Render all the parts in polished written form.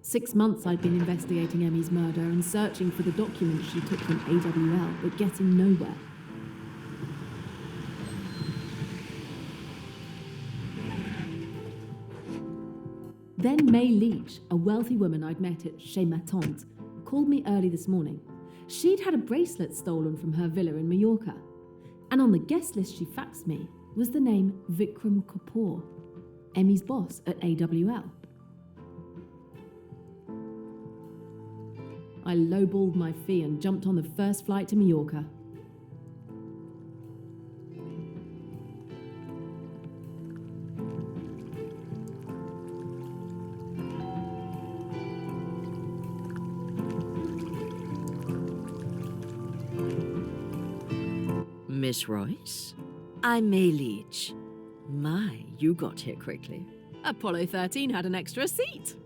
6 months I'd been investigating Emmy's murder and searching for the documents she took from AWL, but getting nowhere. Then May Leach, a wealthy woman I'd met at Chez Ma Tante, called me early this morning. She'd had a bracelet stolen from her villa in Majorca, and on the guest list she faxed me was the name Vikram Kapoor, Emmy's boss at AWL. I lowballed my fee and jumped on the first flight to Majorca. Miss Royce? I'm May Leach. My, you got here quickly. Apollo 13 had an extra seat.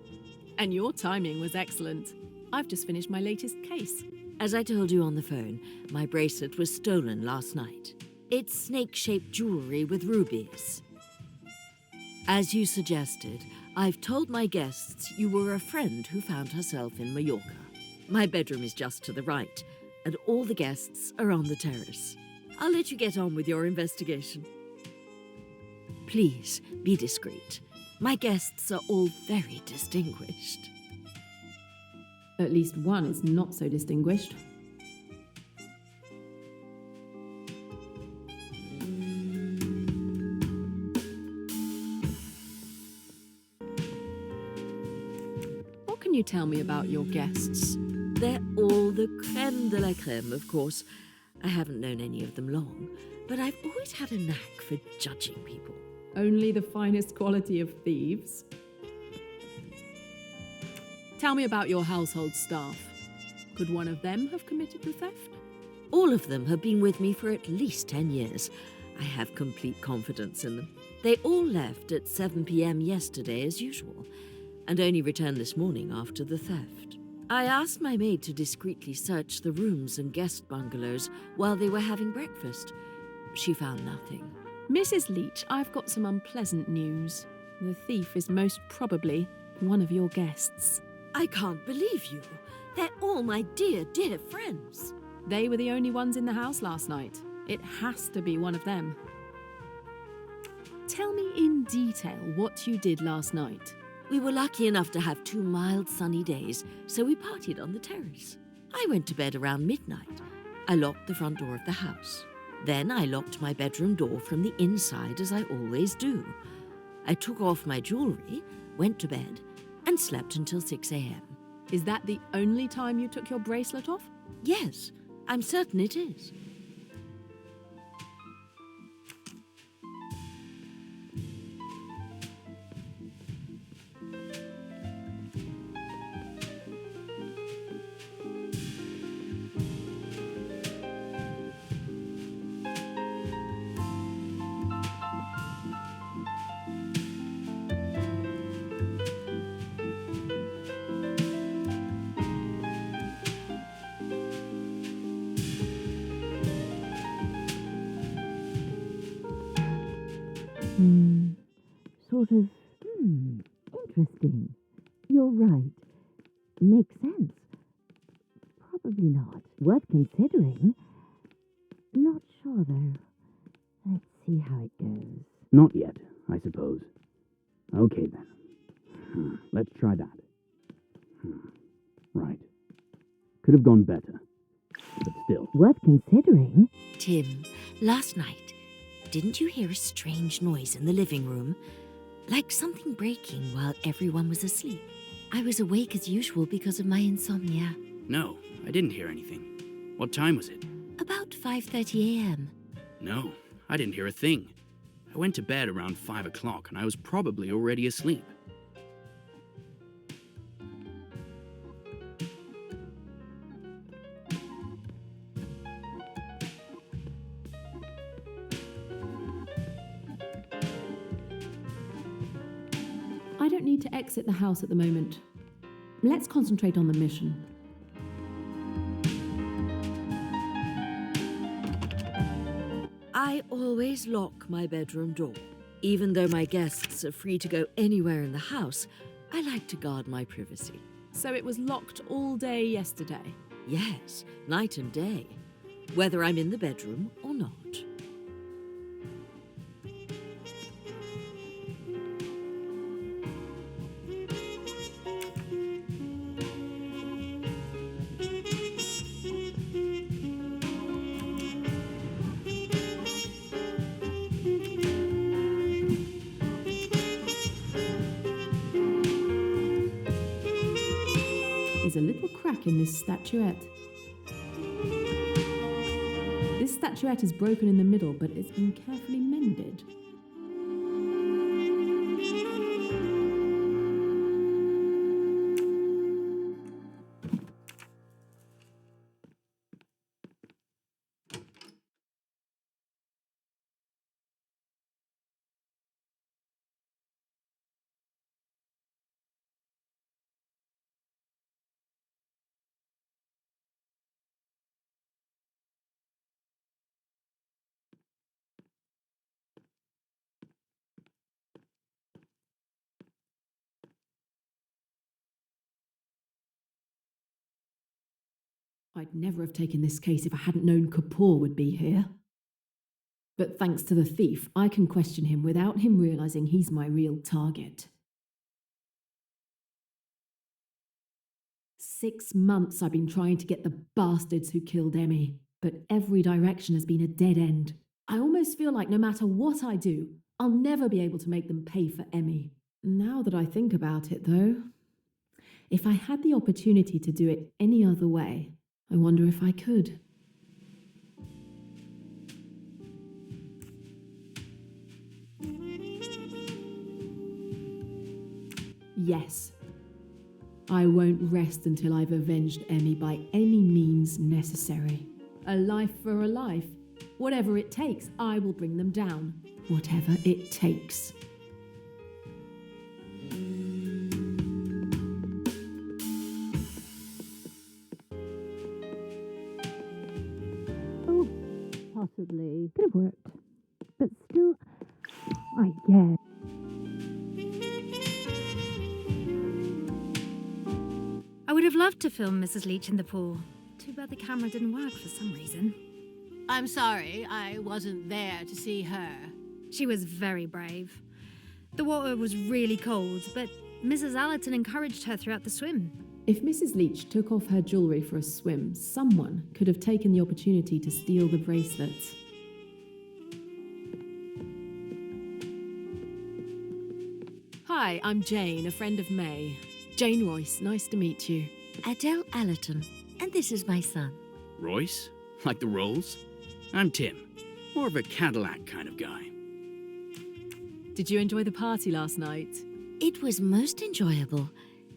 And your timing was excellent. I've just finished my latest case. As I told you on the phone, my bracelet was stolen last night. It's snake-shaped jewelry with rubies. As you suggested, I've told my guests you were a friend who found herself in Majorca. My bedroom is just to the right, and all the guests are on the terrace. I'll let you get on with your investigation. Please, be discreet. My guests are all very distinguished. At least one is not so distinguished. What can you tell me about your guests? They're all the crème de la crème, of course. I haven't known any of them long, but I've always had a knack for judging people. Only the finest quality of thieves. Tell me about your household staff. Could one of them have committed the theft? All of them have been with me for at least 10 years. I have complete confidence in them. They all left at 7 p.m. yesterday as usual, and only returned this morning after the theft. I asked my maid to discreetly search the rooms and guest bungalows while they were having breakfast. She found nothing. Mrs. Leach, I've got some unpleasant news. The thief is most probably one of your guests. I can't believe you. They're all my dear, dear friends. They were the only ones in the house last night. It has to be one of them. Tell me in detail what you did last night. We were lucky enough to have 2 mild sunny days, so we partied on the terrace. I went to bed around midnight. I locked the front door of the house. Then I locked my bedroom door from the inside, as I always do. I took off my jewelry, went to bed, and slept until 6 a.m. Is that the only time you took your bracelet off? Yes, I'm certain it is. Interesting. You're right. Makes sense. Probably not. Worth considering. Not sure, though. Let's see how it goes. Not yet, I suppose. Okay, then. Let's try that. Right. Could have gone better. But still. Worth considering? Tim, last night, didn't you hear a strange noise in the living room? Like something breaking while everyone was asleep. I was awake as usual because of my insomnia. No, I didn't hear anything. What time was it? About 5:30 a.m. No, I didn't hear a thing. I went to bed around 5 o'clock and I was probably already asleep. I don't need to exit the house at the moment. Let's concentrate on the mission. I always lock my bedroom door. Even though my guests are free to go anywhere in the house, I like to guard my privacy. So it was locked all day yesterday. Yes, night and day, whether I'm in the bedroom or not. There's a little crack in this statuette. This statuette is broken in the middle, but it's been carefully mended. I'd never have taken this case if I hadn't known Kapoor would be here. But thanks to the thief, I can question him without him realizing he's my real target. 6 months I've been trying to get the bastards who killed Emmy, but every direction has been a dead end. I almost feel like no matter what I do, I'll never be able to make them pay for Emmy. Now that I think about it, though, if I had the opportunity to do it any other way, I wonder if I could. Yes. I won't rest until I've avenged Emmy by any means necessary. A life for a life. Whatever it takes, I will bring them down. Whatever it takes. Oh, possibly. Could have worked. But still, I guess. I would have loved to film Mrs. Leach in the pool. Too bad the camera didn't work for some reason. I'm sorry, I wasn't there to see her. She was very brave. The water was really cold, but Mrs. Allerton encouraged her throughout the swim. If Mrs. Leach took off her jewellery for a swim, someone could have taken the opportunity to steal the bracelets. Hi, I'm Jane, a friend of May. Jane Royce, nice to meet you. Adele Allerton, and this is my son. Royce? Like the Rolls? I'm Tim. More of a Cadillac kind of guy. Did you enjoy the party last night? It was most enjoyable,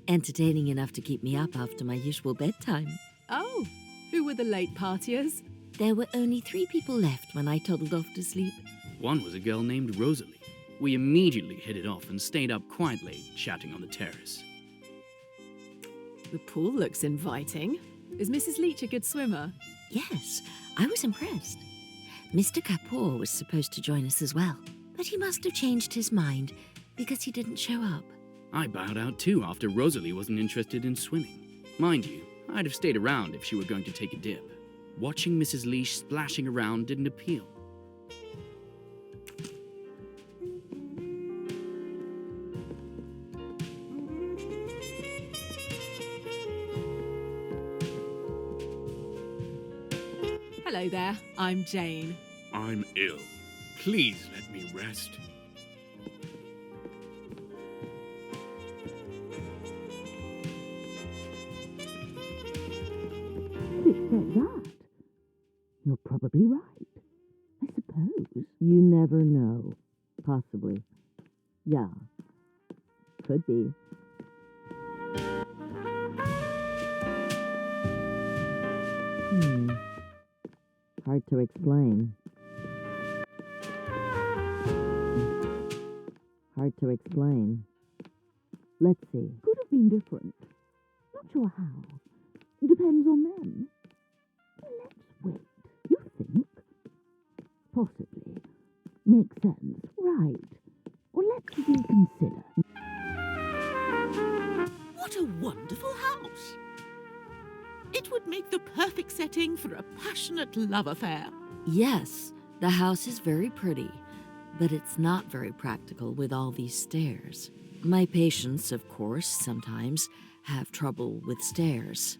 entertaining enough to keep me up after my usual bedtime. Oh, who were the late partiers? There were only 3 people left when I toddled off to sleep. One was a girl named Rosalie. We immediately hit it off and stayed up quite late, chatting on the terrace. The pool looks inviting. Is Mrs. Leach a good swimmer? Yes, I was impressed. Mr. Kapoor was supposed to join us as well, but he must have changed his mind because he didn't show up. I bowed out too after Rosalie wasn't interested in swimming. Mind you, I'd have stayed around if she were going to take a dip. Watching Mrs. Leach splashing around didn't appeal. Hello there, I'm Jane. I'm ill. Please let me rest. You'd expect that. You're probably right. I suppose. You never know. Possibly. Yeah. Could be. Hard to explain. Hard to explain. Let's see. Could have been different. Not sure how. Depends on them. Let's wait. You think? Possibly. Makes sense. Right. Or let's reconsider. What a wonderful house! It would make the perfect setting for a passionate love affair. Yes, the house is very pretty, but it's not very practical with all these stairs. My patients, of course, sometimes have trouble with stairs.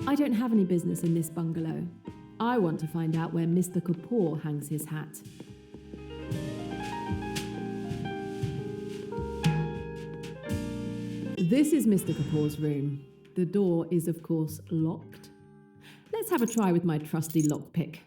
I don't have any business in this bungalow. I want to find out where Mr. Kapoor hangs his hat. This is Mr. Kapoor's room. The door is, of course, locked. Let's have a try with my trusty lockpick.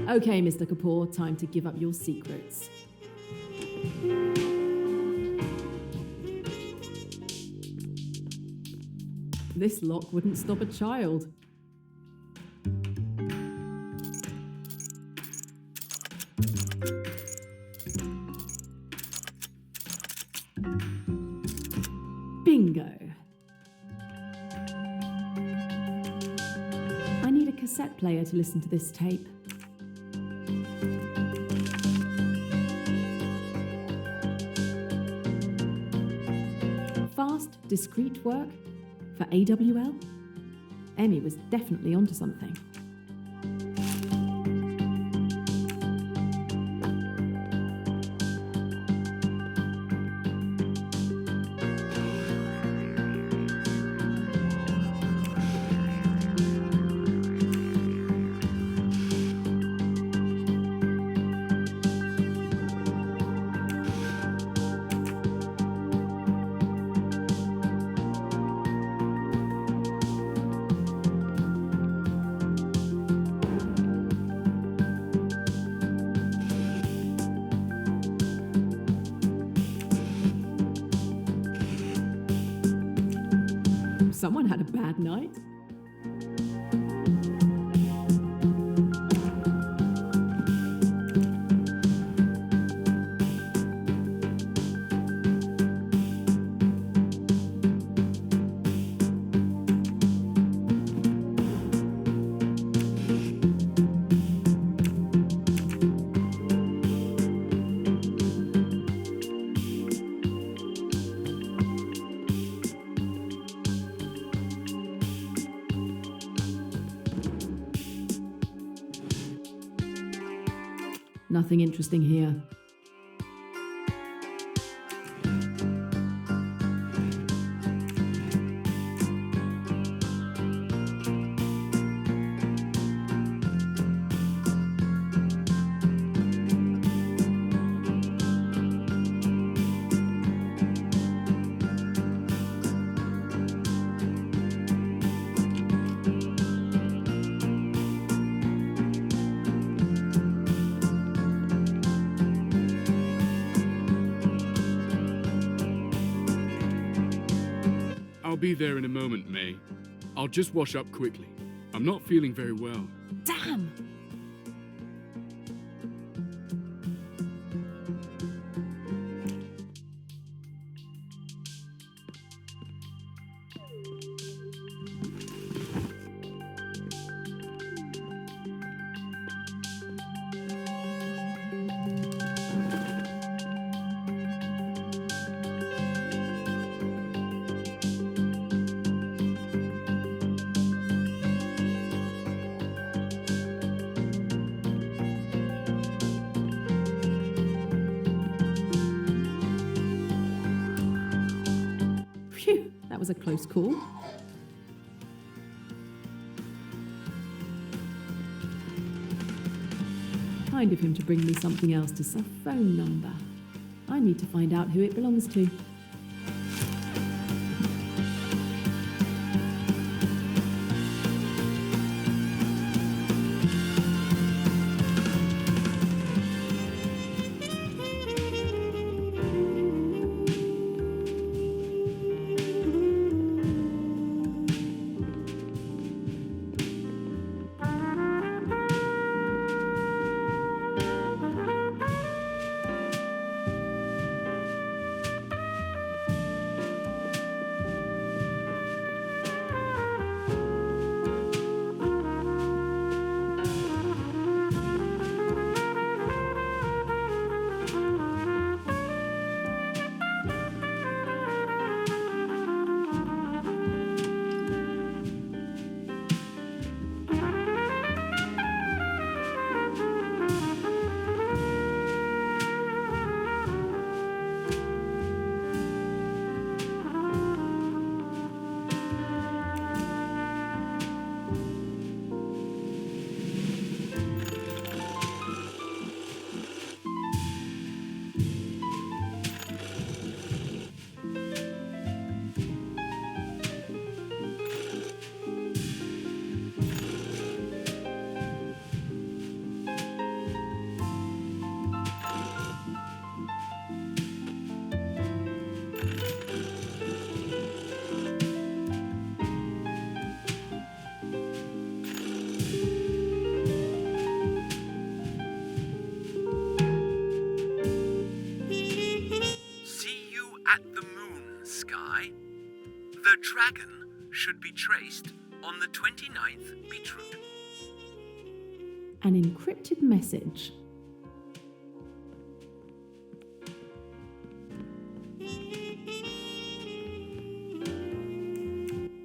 Okay, Mr. Kapoor, time to give up your secrets. This lock wouldn't stop a child. Bingo. I need a cassette player to listen to this tape. Fast, discreet work for AWL? Emmy was definitely onto something. Someone had a bad night. Nothing interesting here. I'll be there in a moment, May. I'll just wash up quickly. I'm not feeling very well. Damn! That was a close call. Kind of him to bring me something else, just a phone number. I need to find out who it belongs to. The dragon should be traced on the 29th beetroot. An encrypted message.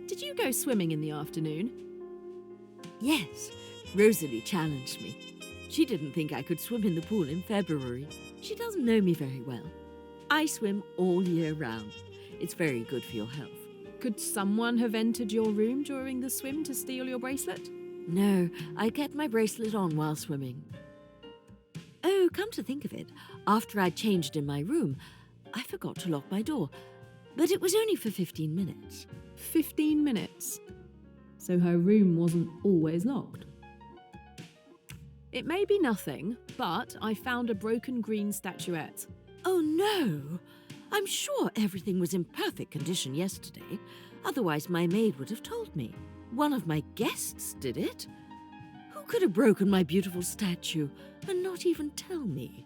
Did you go swimming in the afternoon? Yes, Rosalie challenged me. She didn't think I could swim in the pool in February. She doesn't know me very well. I swim all year round. It's very good for your health. Could someone have entered your room during the swim to steal your bracelet? No, I kept my bracelet on while swimming. Oh, come to think of it, after I'd changed in my room, I forgot to lock my door. But it was only for 15 minutes. 15 minutes? So her room wasn't always locked. It may be nothing, but I found a broken green statuette. Oh no! I'm sure everything was in perfect condition yesterday. Otherwise my maid would have told me. One of my guests did it. Who could have broken my beautiful statue and not even tell me?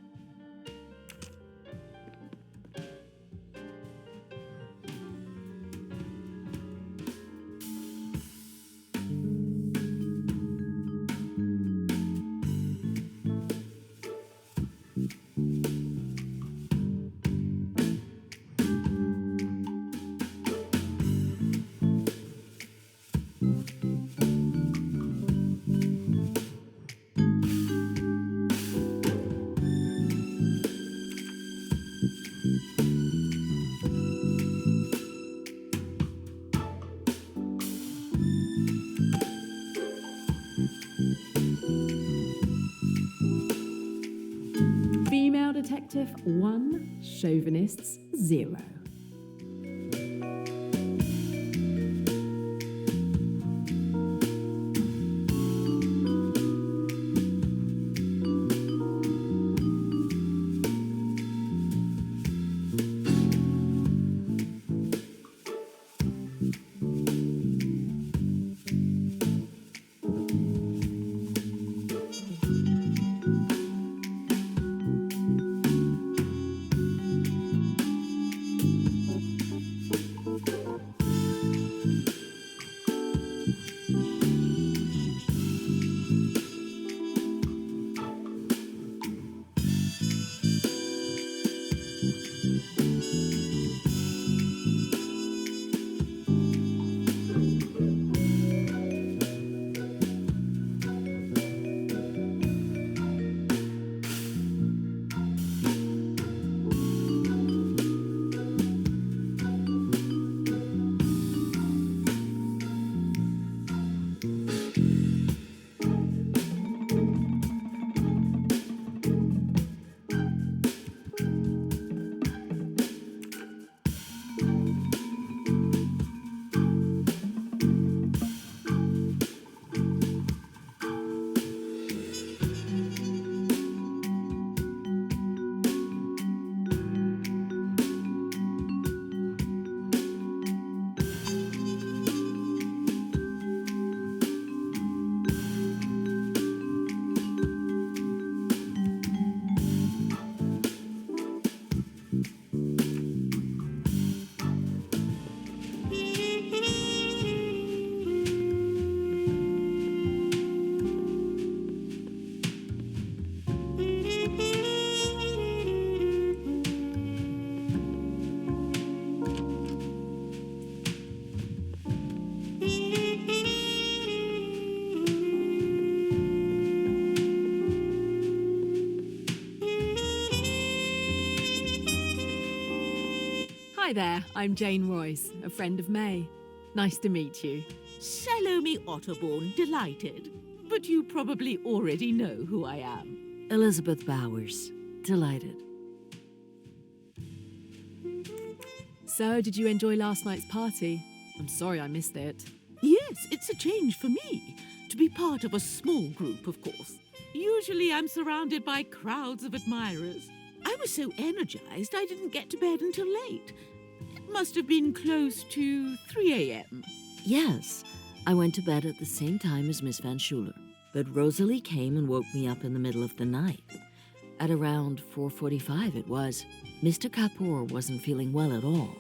Female detective 1, chauvinists 0. Hi there, I'm Jane Royce, a friend of May. Nice to meet you. Salome Otterbourne, delighted. But you probably already know who I am. Elizabeth Bowers. Delighted. So, did you enjoy last night's party? I'm sorry I missed it. Yes, it's a change for me. To be part of a small group, of course. Usually I'm surrounded by crowds of admirers. I was so energized I didn't get to bed until late. It must have been close to 3 a.m. Yes, I went to bed at the same time as Miss Van Schuler, but Rosalie came and woke me up in the middle of the night. At around 4:45 it was. Mr. Kapoor wasn't feeling well at all.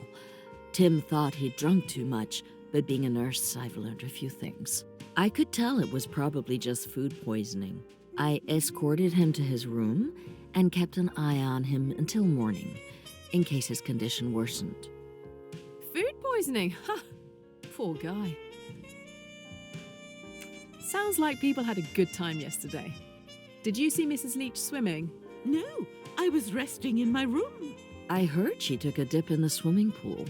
Tim thought he'd drunk too much, but being a nurse, I've learned a few things. I could tell it was probably just food poisoning. I escorted him to his room and kept an eye on him until morning, in case his condition worsened. Food poisoning? Ha! Poor guy. Sounds like people had a good time yesterday. Did you see Mrs. Leach swimming? No, I was resting in my room. I heard she took a dip in the swimming pool,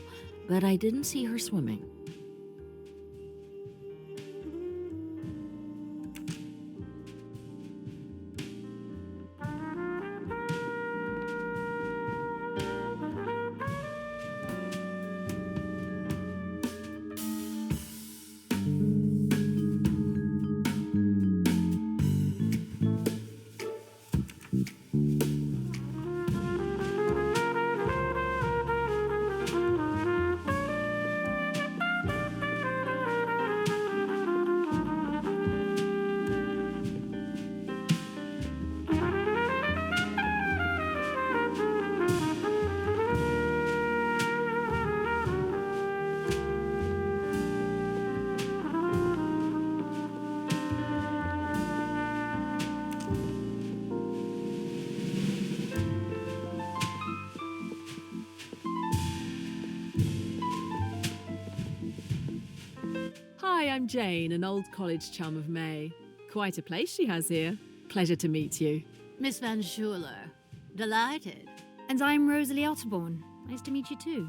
but I didn't see her swimming. Hi, I'm Jane, an old college chum of May. Quite a place she has here. Pleasure to meet you. Miss Van Schuler, delighted. And I'm Rosalie Otterbourne. Nice to meet you too.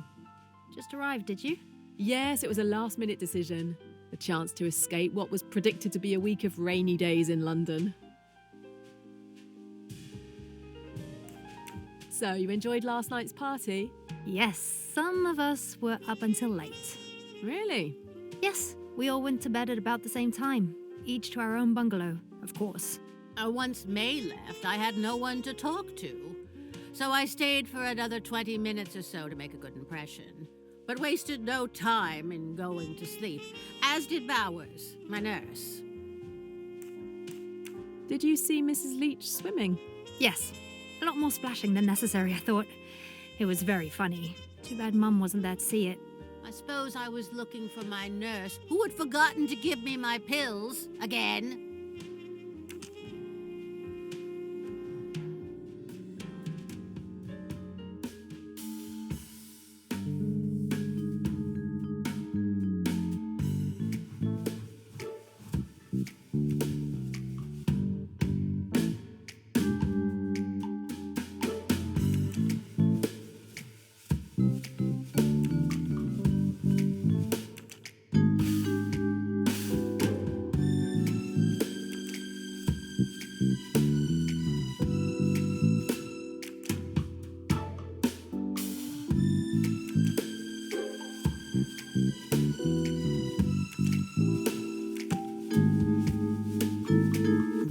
Just arrived, did you? Yes, it was a last-minute decision. A chance to escape what was predicted to be a week of rainy days in London. So, you enjoyed last night's party? Yes, some of us were up until late. Really? Yes, we all went to bed at about the same time, each to our own bungalow, of course. Once May left, I had no one to talk to. So I stayed for another 20 minutes or so to make a good impression. But wasted no time in going to sleep, as did Bowers, my nurse. Did you see Mrs. Leach swimming? Yes, a lot more splashing than necessary, I thought. It was very funny. Too bad Mum wasn't there to see it. I suppose I was looking for my nurse, who had forgotten to give me my pills again.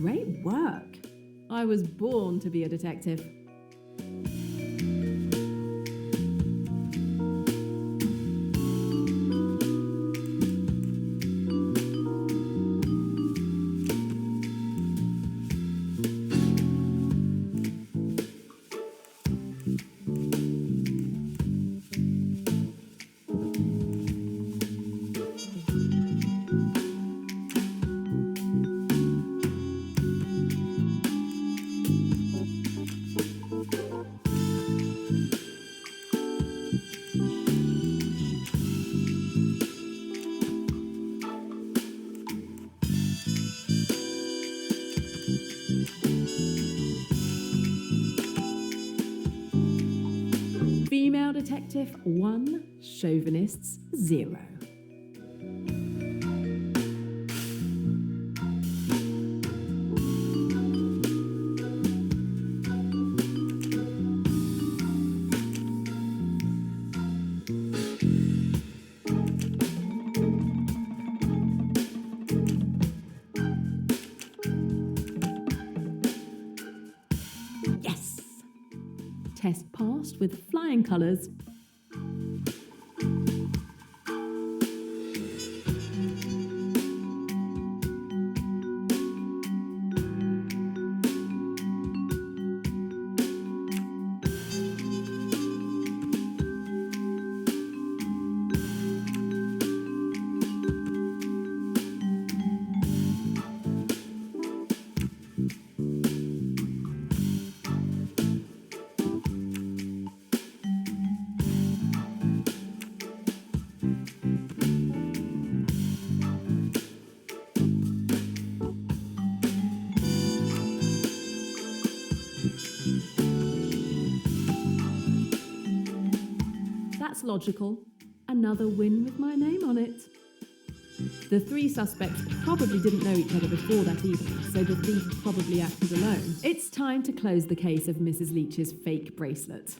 Great work. I was born to be a detective. detective 1, chauvinists 0. Yes! Test passed with flying colours. That's logical. Another win with my name on it. The 3 suspects probably didn't know each other before that evening, so the thief probably acted alone. It's time to close the case of Mrs. Leach's fake bracelet.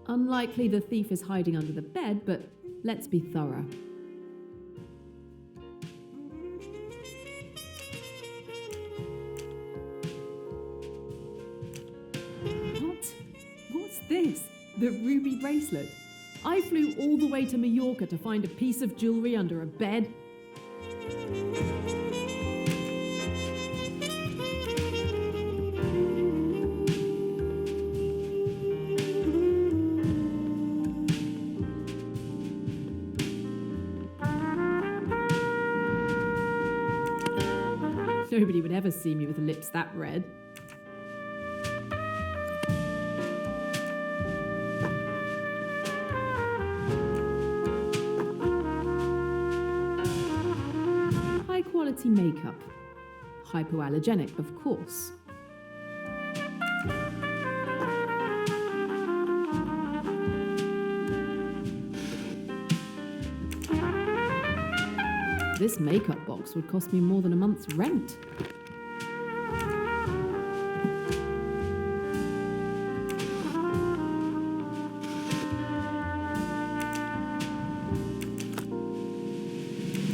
Unlikely the thief is hiding under the bed, but let's be thorough. What? What's this? The ruby bracelet? I flew all the way to Majorca to find a piece of jewellery under a bed. Nobody would ever see me with lips that red. High quality makeup. Hypoallergenic, of course. This makeup box would cost me more than a month's rent.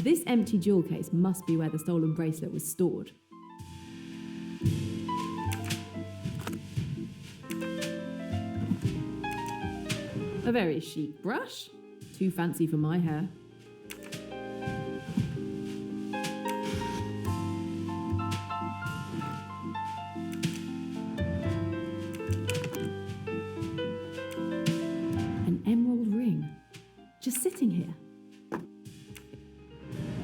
This empty jewel case must be where the stolen bracelet was stored. A very chic brush. Too fancy for my hair. An emerald ring. Just sitting here.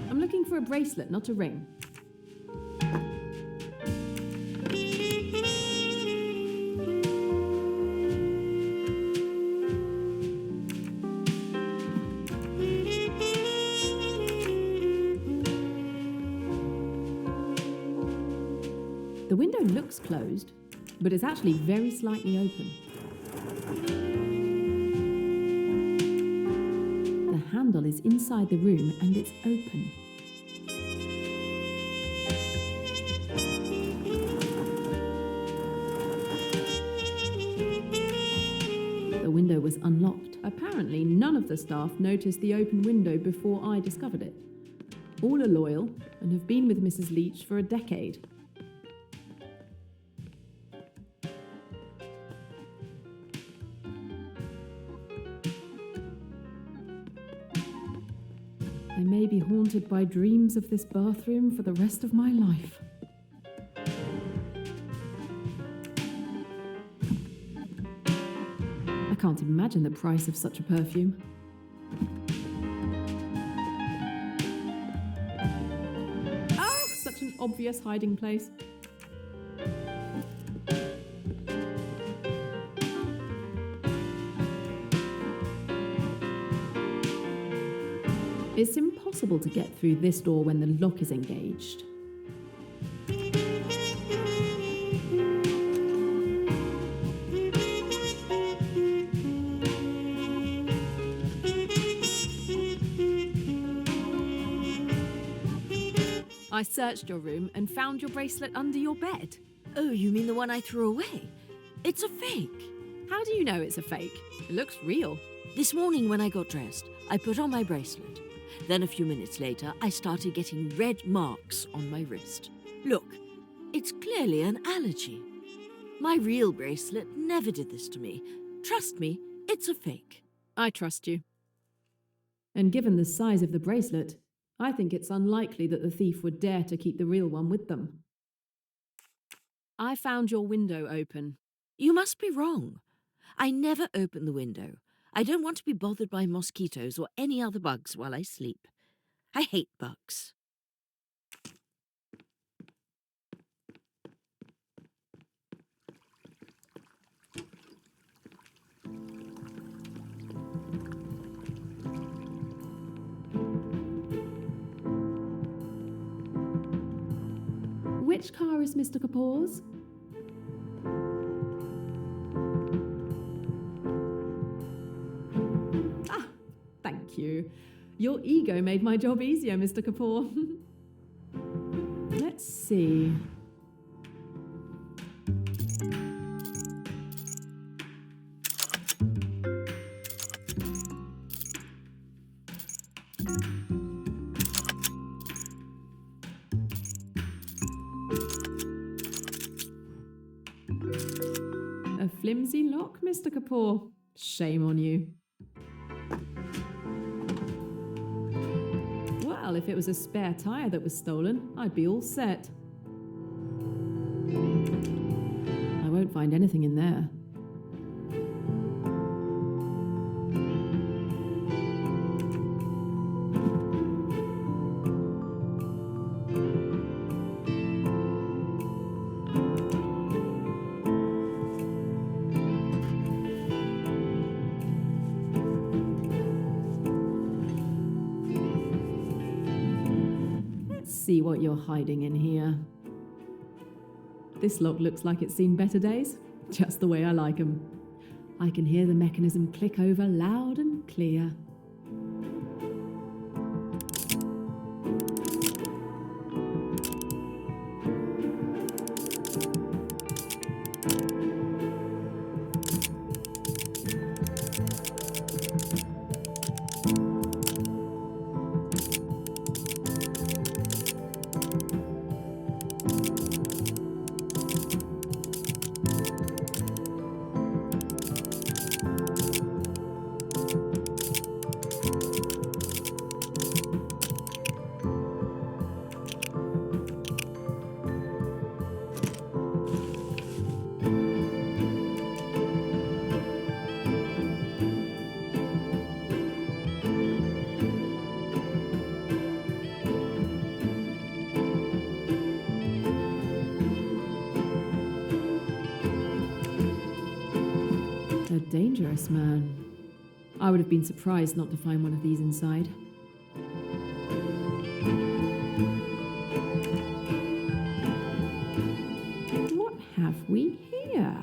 I'm looking for a bracelet, not a ring. The window looks closed, but it's actually very slightly open. The handle candle is inside the room and it's open. The window was unlocked. Apparently, none of the staff noticed the open window before I discovered it. All are loyal and have been with Mrs. Leach for a decade. I may be haunted by dreams of this bathroom for the rest of my life. I can't imagine the price of such a perfume. Oh, such an obvious hiding place. It's impossible to get through this door when the lock is engaged. I searched your room and found your bracelet under your bed. Oh, you mean the one I threw away? It's a fake. How do you know it's a fake? It looks real. This morning when I got dressed, I put on my bracelet. Then a few minutes later, I started getting red marks on my wrist. Look, it's clearly an allergy. My real bracelet never did this to me. Trust me, it's a fake. I trust you. And given the size of the bracelet, I think it's unlikely that the thief would dare to keep the real one with them. I found your window open. You must be wrong. I never open the window. I don't want to be bothered by mosquitoes or any other bugs while I sleep. I hate bugs. Which car is Mr. Kapoor's? Ah, thank you. Your ego made my job easier, Mr. Kapoor. Let's see. A flimsy lock, Mr. Kapoor. Shame on you. Well, if it was a spare tyre that was stolen, I'd be all set. I won't find anything in there. See what you're hiding in here. This lock looks like it's seen better days, just the way I like 'em. I can hear the mechanism click over loud and clear. A dangerous man. I would have been surprised not to find one of these inside. What have we here?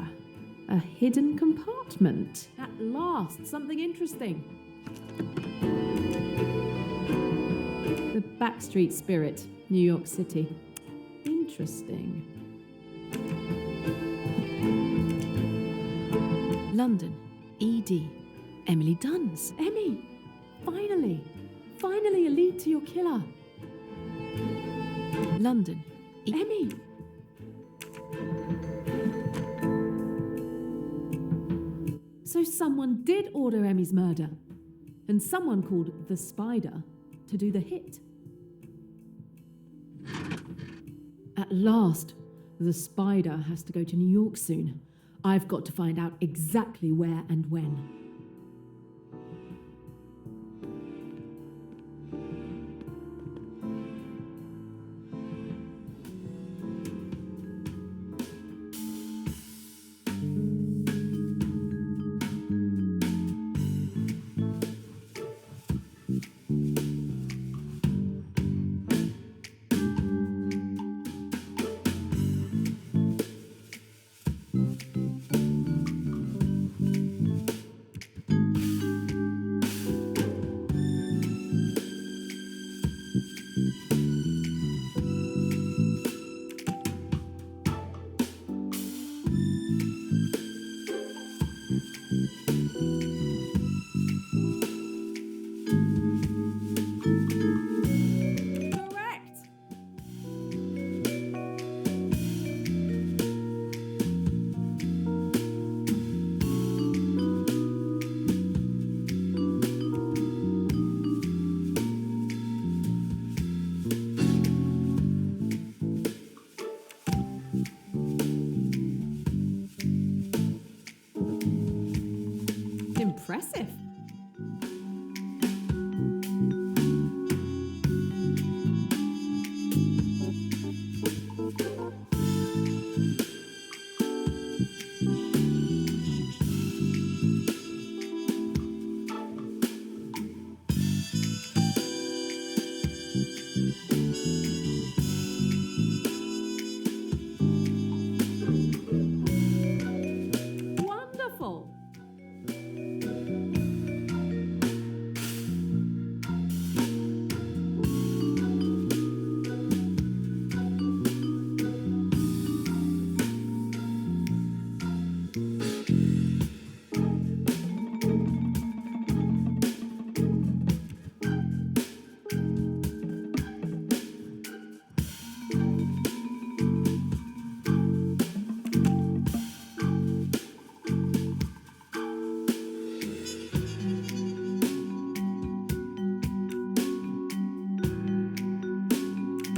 A hidden compartment. At last, something interesting. Backstreet Spirit, New York City. Interesting. London, ED. Emily Duns. Emmy! Finally! Finally a lead to your killer. London, Emmy! So someone did order Emmy's murder, and someone called the Spider to do the hit. At last, the Spider has to go to New York soon. I've got to find out exactly where and when. Impressive. Wonderful.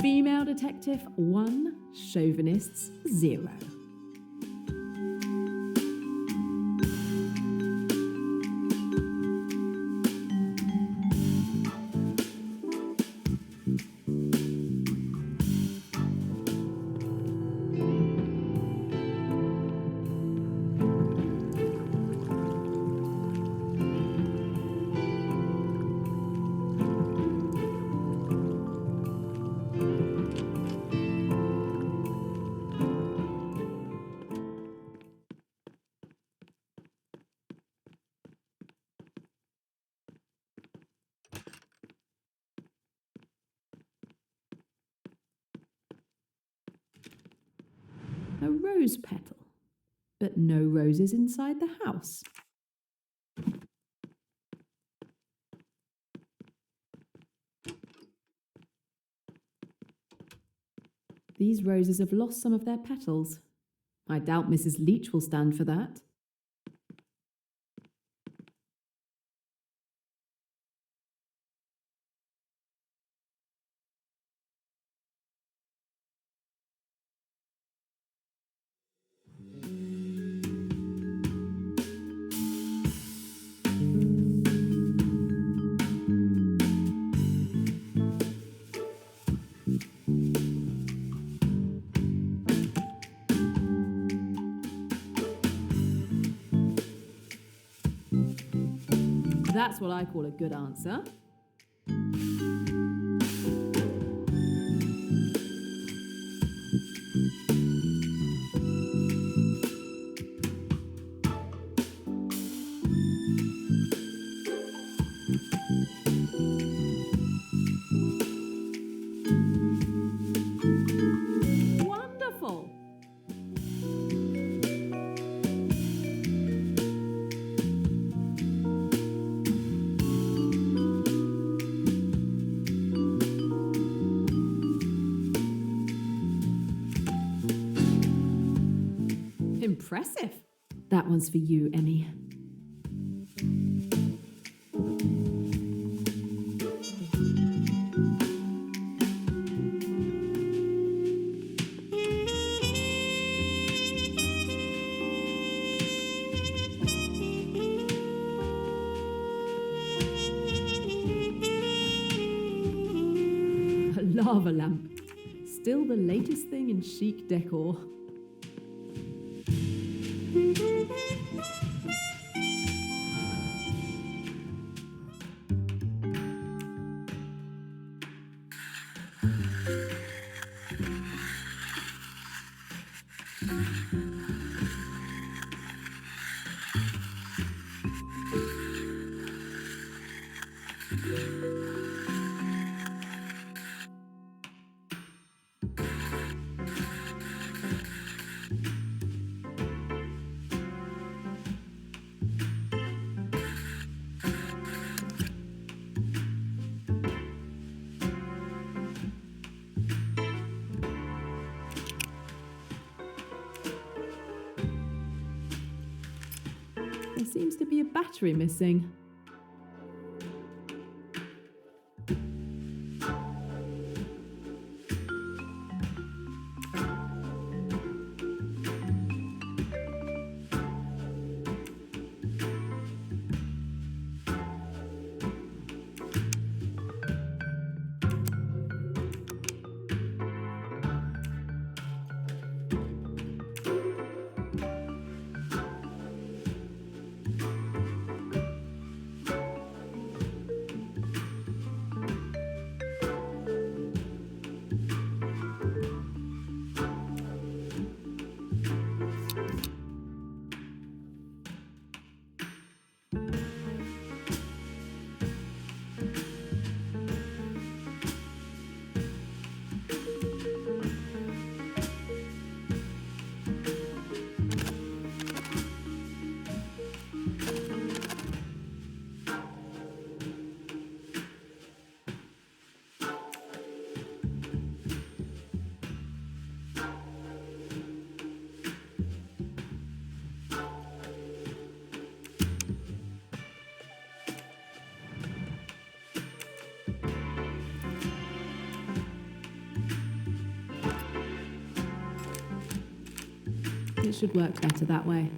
Female detective 1, chauvinists 0. A rose petal, but no roses inside the house. These roses have lost some of their petals. I doubt Mrs. Leach will stand for that. That's what I call a good answer. impressive. That one's for you, Emmy. A lava lamp. Still the latest thing in chic decor. There seems to be a battery missing. It should work better that way.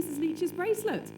Mrs. Leach's bracelet.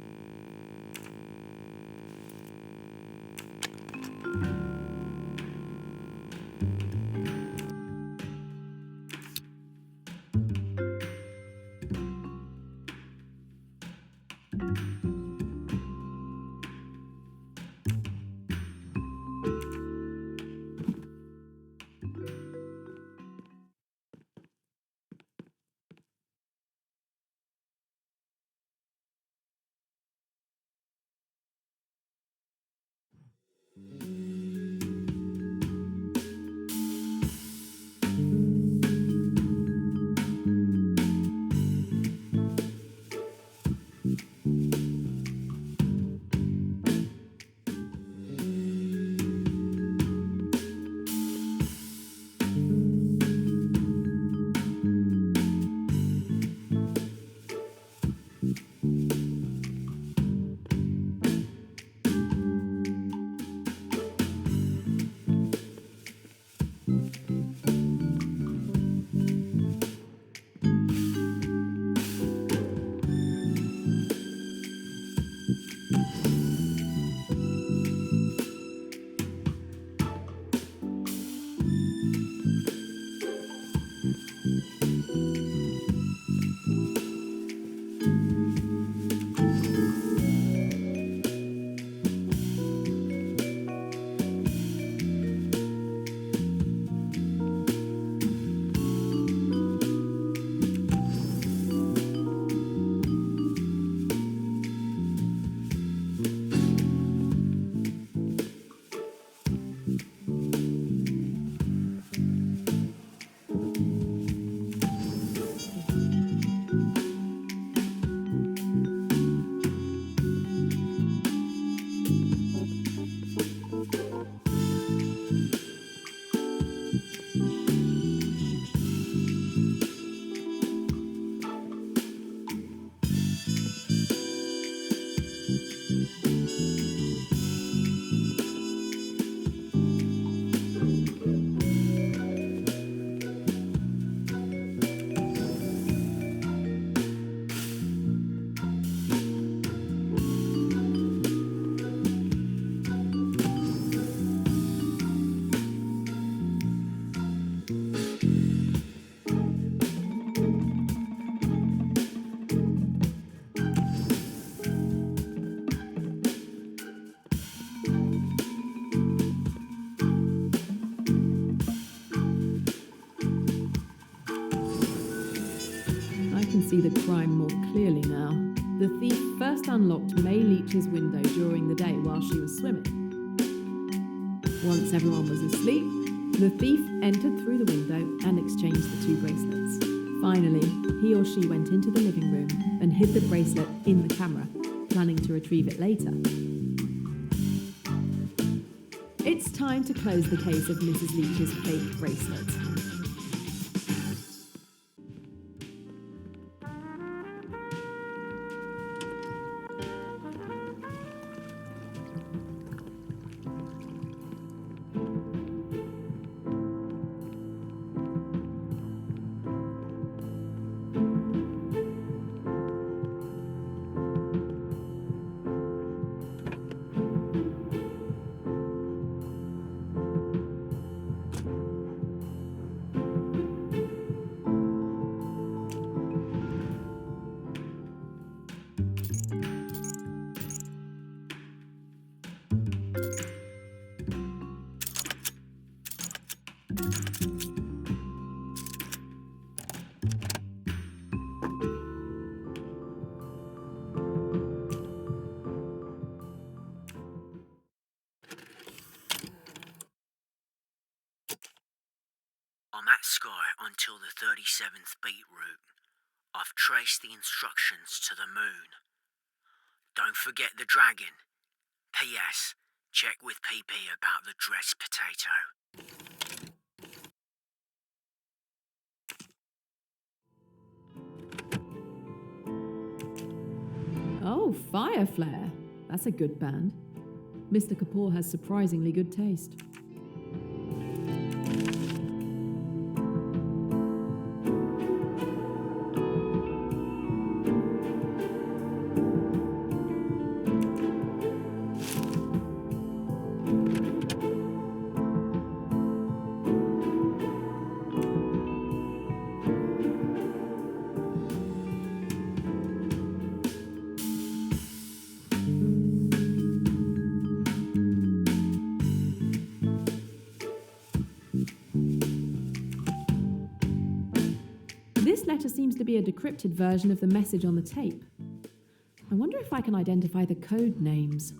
See the crime more clearly now. The thief first unlocked May Leach's window during the day while she was swimming. Once everyone was asleep, the thief entered through the window and exchanged the two bracelets. Finally, he or she went into the living room and hid the bracelet in the camera, planning to retrieve it later. It's time to close the case of Mrs. Leach's fake bracelet. I'm at Skye until the 37th beat route. I've traced the instructions to the moon. Don't forget the dragon. P.S. Check with PP about the dressed potato. Oh, Fire Flare. That's a good band. Mr. Kapoor has surprisingly good taste. letter seems to be a decrypted version of the message on the tape. I wonder if I can identify the code names.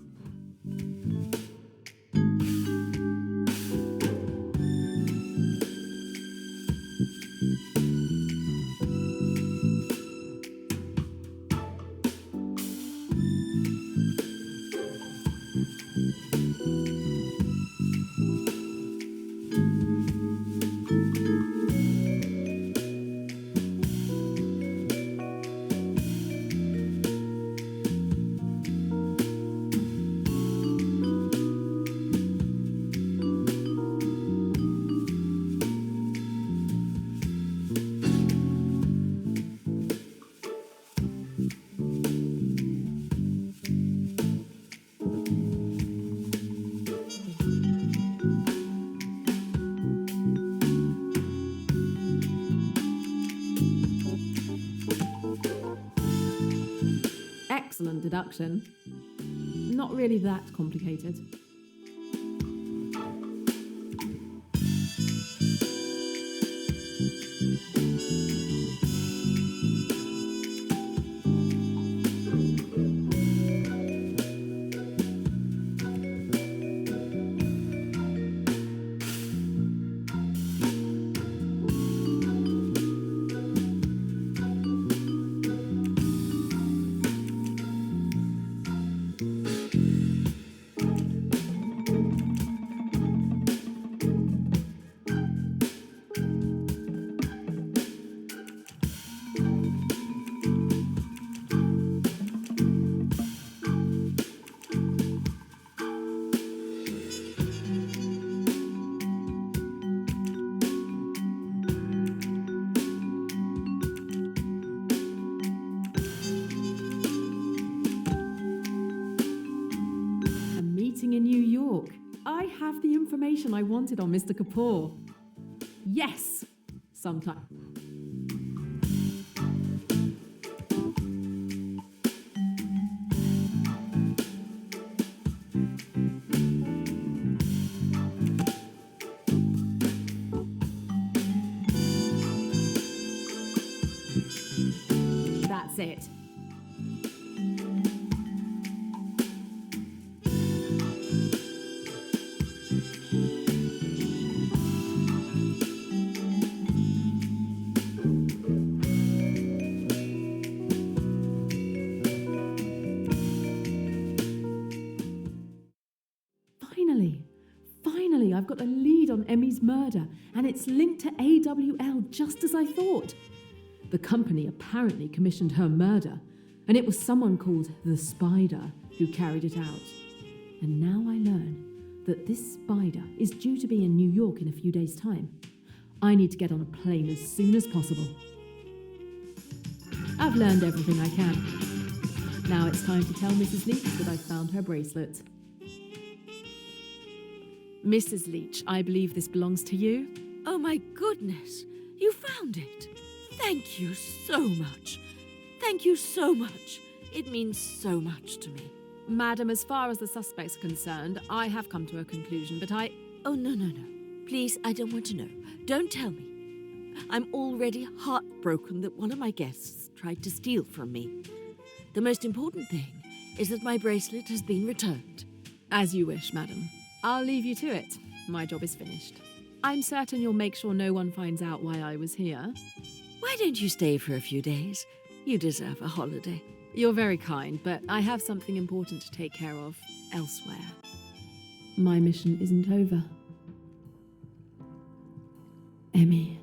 Excellent deduction. Not really that complicated. In New York. I have the information I wanted on Mr. Kapoor. Yes! Sometime. That's it. Finally, I've got a lead on Emmy's murder, and it's linked to AWL just as I thought. The company apparently commissioned her murder, and it was someone called the Spider who carried it out. And now I learn that this Spider is due to be in New York in a few days' time. I need to get on a plane as soon as possible. I've learned everything I can. Now it's time to tell Mrs. Leach that I've found her bracelet. Mrs. Leach, I believe this belongs to you. Oh my goodness, you found it. Thank you so much. Thank you so much. It means so much to me. Madam, as far as the suspects are concerned, I have come to a conclusion, but Oh, no. Please, I don't want to know. Don't tell me. I'm already heartbroken that one of my guests tried to steal from me. The most important thing is that my bracelet has been returned. As you wish, madam. I'll leave you to it. My job is finished. I'm certain you'll make sure no one finds out why I was here. Why don't you stay for a few days? You deserve a holiday. You're very kind, but I have something important to take care of elsewhere. My mission isn't over. Emmy.